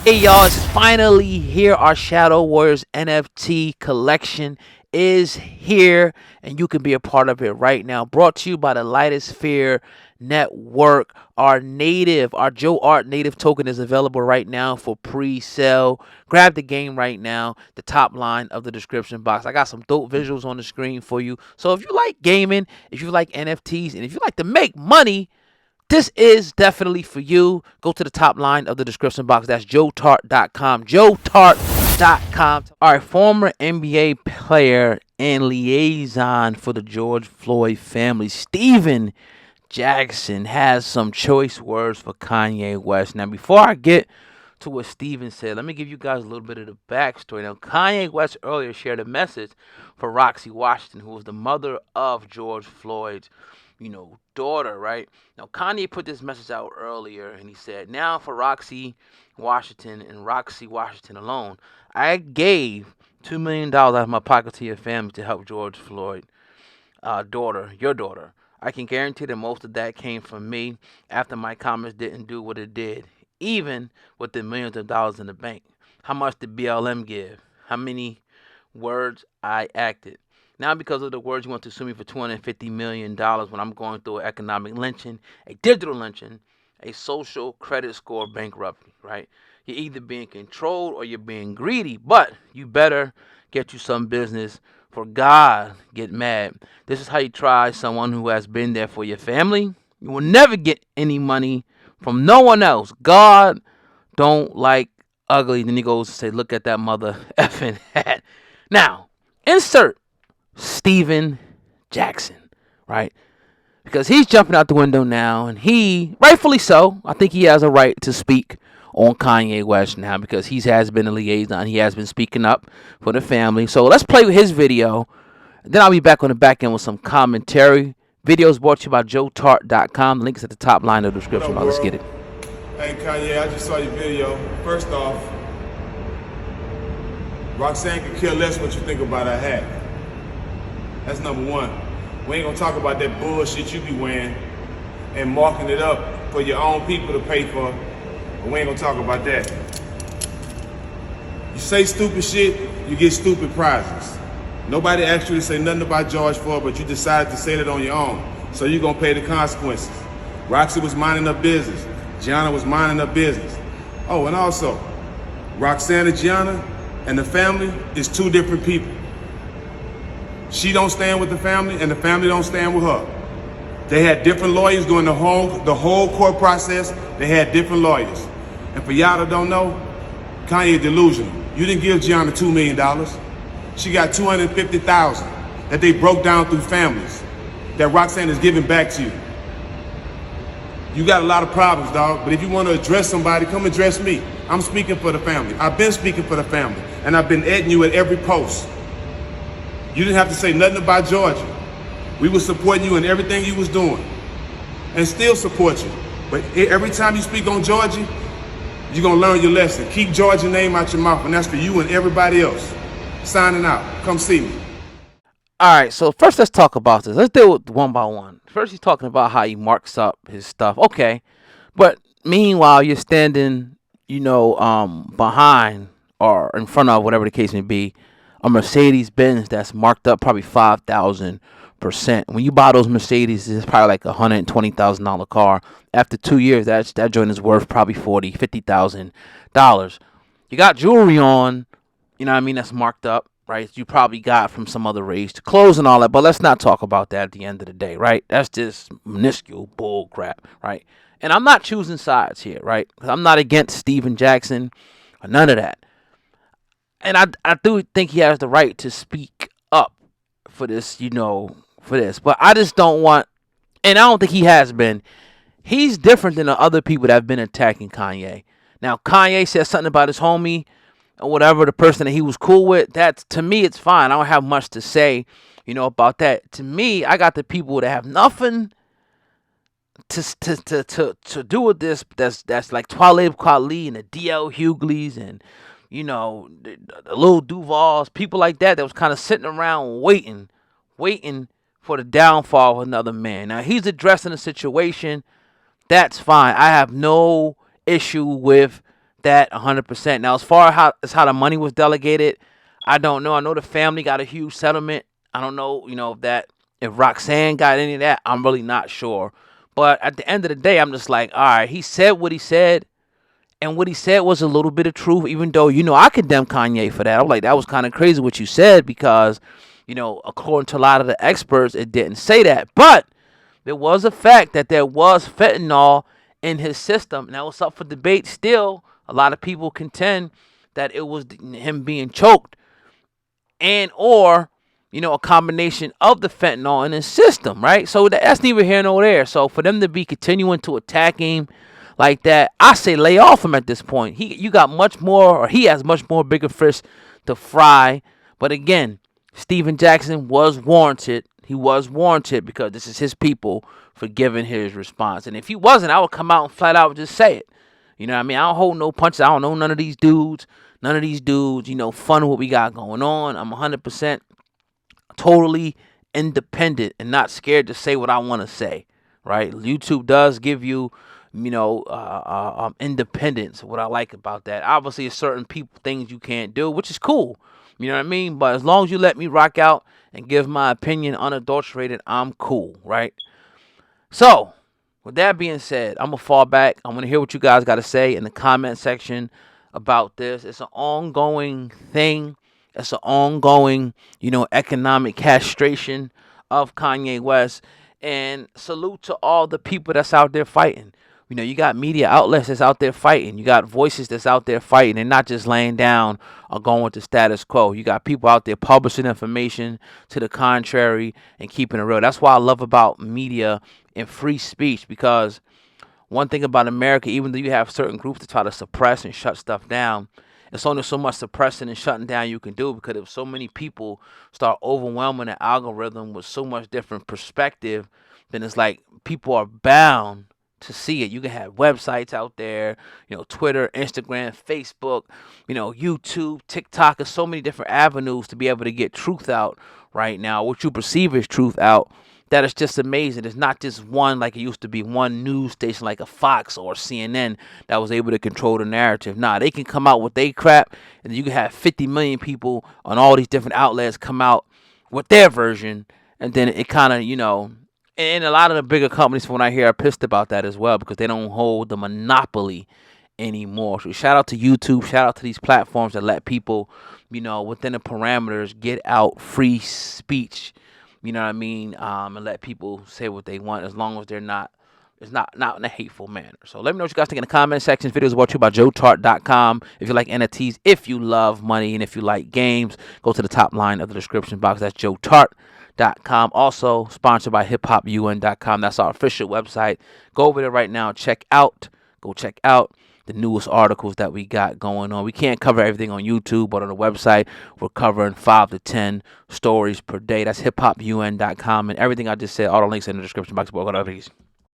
Hey y'all, it's finally here. Our Shadow Warriors NFT collection is here, and you can be a part of it right now. Brought to you by the Lightosphere Network. Our Joe Art native token is available right now for pre-sale. Grab the game right now. The top line of the description box. I got some dope visuals on the screen for you. So if you like gaming, if you like NFTs, and if you like to make money, this is definitely for you. Go to the top line of the description box. That's joetart.com. joetart.com. All right, former NBA player and liaison for the George Floyd family, Steven Jackson, has some choice words for Kanye West. Now, before I get to what Steven said, let me give you guys a little bit of the backstory. Now, Kanye West earlier shared a message for Roxie Washington, who was the mother of George Floyd's daughter, right? Now, Kanye put this message out earlier, and he said, now for Roxie Washington and Roxie Washington alone, I gave $2 million out of my pocket to your family to help George Floyd, your daughter. I can guarantee that most of that came from me after my comments didn't do what it did, even with the millions of dollars in the bank. How much did BLM give? How many words I acted? Now, because of the words, you want to sue me for $250 million when I'm going through an economic lynching, a digital lynching, a social credit score bankruptcy, right? You're either being controlled or you're being greedy, but you better get you some business for God get mad. This is how you try someone who has been there for your family. You will never get any money from no one else. God don't like ugly. Then he goes to say, look at that mother effing hat. Now, insert Steven Jackson, right? Because he's jumping out the window now, and he, rightfully so, I think he has a right to speak on Kanye West now because he has been a liaison. He has been speaking up for the family. So let's play with his video. Then I'll be back on the back end with some commentary. Videos brought to you by joetart.com. The link is at the top line of the description. Let's get it. Hey Kanye, I just saw your video. First off, Roxanne could care less what you think about her hat. That's number one. We ain't gonna talk about that bullshit you be wearing and marking it up for your own people to pay for, but we ain't gonna talk about that. You say stupid shit, you get stupid prizes. Nobody asked you to say nothing about George Floyd, but you decided to say that on your own, so you're gonna pay the consequences. Roxie was minding her business. Gianna was minding her business. Oh, and also, Roxanne and Gianna and the family is two different people. She don't stand with the family, and the family don't stand with her. They had different lawyers during the whole court process. They had different lawyers. And for y'all that don't know, Kanye delusional. You didn't give Gianna $2 million. She got $250,000 that they broke down through families that Roxanne is giving back to you. You got a lot of problems, dog, but if you want to address somebody, come address me. I'm speaking for the family. I've been speaking for the family, and I've been adding you at every post. You didn't have to say nothing about Georgia. We were supporting you in everything you was doing, and still support you. But every time you speak on Georgia, you're gonna learn your lesson. Keep Georgia's name out your mouth, and that's for you and everybody else. Signing out. Come see me. All right, so first let's talk about this. Let's deal with one by one. First, he's talking about how he marks up his stuff. Okay, but meanwhile, you're standing, behind or in front of, whatever the case may be, a Mercedes Benz that's marked up probably 5,000%. When you buy those Mercedes, it's probably like $120,000 car. After 2 years, that joint is worth probably $50,000. You got jewelry on, that's marked up, right? You probably got from some other race, to clothes and all that. But let's not talk about that at the end of the day, right? That's just minuscule bull crap, right? And I'm not choosing sides here, right? Because I'm not against Steven Jackson or none of that. And I do think he has the right to speak up for this, for this. But I just don't want, and I don't think he has been. He's different than the other people that have been attacking Kanye. Now, Kanye said something about his homie or whatever, the person that he was cool with. That's, to me, it's fine. I don't have much to say, about that. To me, I got the people that have nothing to do with this. That's like Talib Kweli and the DL Hugleys and the little Duvals, people like that was kind of sitting around waiting for the downfall of another man. Now, he's addressing the situation. That's fine. I have no issue with that 100%. Now, as far as how the money was delegated, I don't know. I know the family got a huge settlement. I don't know, if Roxanne got any of that. I'm really not sure. But at the end of the day, I'm just like, all right, he said what he said. And what he said was a little bit of truth, even though, I condemn Kanye for that. I'm like, that was kind of crazy what you said because, according to a lot of the experts, it didn't say that. But there was a fact that there was fentanyl in his system. And that was up for debate still. A lot of people contend that it was him being choked and or a combination of the fentanyl in his system, right? So that's neither here nor there. So for them to be continuing to attack him like that, I say lay off him at this point. You got much more, or he has much more bigger fish to fry. But again, Steven Jackson was warranted. He was warranted because this is his people for giving his response. And if he wasn't, I would come out and flat out just say it. You know what I mean? I don't hold no punches. I don't know none of these dudes. None of these dudes, fun what we got going on. I'm 100% totally independent and not scared to say what I want to say, right? YouTube does give you, independence. What I like about that, obviously, certain people things you can't do, which is cool. You know what I mean? But as long as you let me rock out and give my opinion unadulterated, I'm cool, right? So, with that being said, I'm going to fall back. I'm going to hear what you guys got to say in the comment section about this. It's an ongoing thing. It's an ongoing, economic castration of Kanye West. And salute to all the people that's out there fighting. You got media outlets that's out there fighting. You got voices that's out there fighting and not just laying down or going with the status quo. You got people out there publishing information to the contrary and keeping it real. That's why I love about media and free speech, because one thing about America, even though you have certain groups that try to suppress and shut stuff down, it's only so much suppressing and shutting down you can do, because if so many people start overwhelming the algorithm with so much different perspective, then it's like people are bound to see it. You can have websites out there, Twitter, Instagram, Facebook, YouTube, TikTok, and so many different avenues to be able to get truth out right now, what you perceive as truth out. That is just amazing. It's not just one, like it used to be, one news station like a Fox or CNN that was able to control the narrative. Nah, they can come out with their crap, and you can have 50 million people on all these different outlets come out with their version, and then it kind of, and a lot of the bigger companies, from what I hear, are pissed about that as well, because they don't hold the monopoly anymore. So shout out to YouTube, shout out to these platforms that let people, within the parameters, get out free speech. You know what I mean? And let people say what they want, as long as it's not in a hateful manner. So let me know what you guys think in the comment section. Videos brought to you by JoeTart.com. If you like NFTs, if you love money, and if you like games, go to the top line of the description box. That's JoeTart.com. Also sponsored by HipHopUN.com. That's our official website. Go over there right now. Go check out the newest articles that we got going on. We can't cover everything on YouTube, but on the website, we're covering 5 to 10 stories per day. That's hiphopun.com, and everything I just said, all the links in the description box. Peace.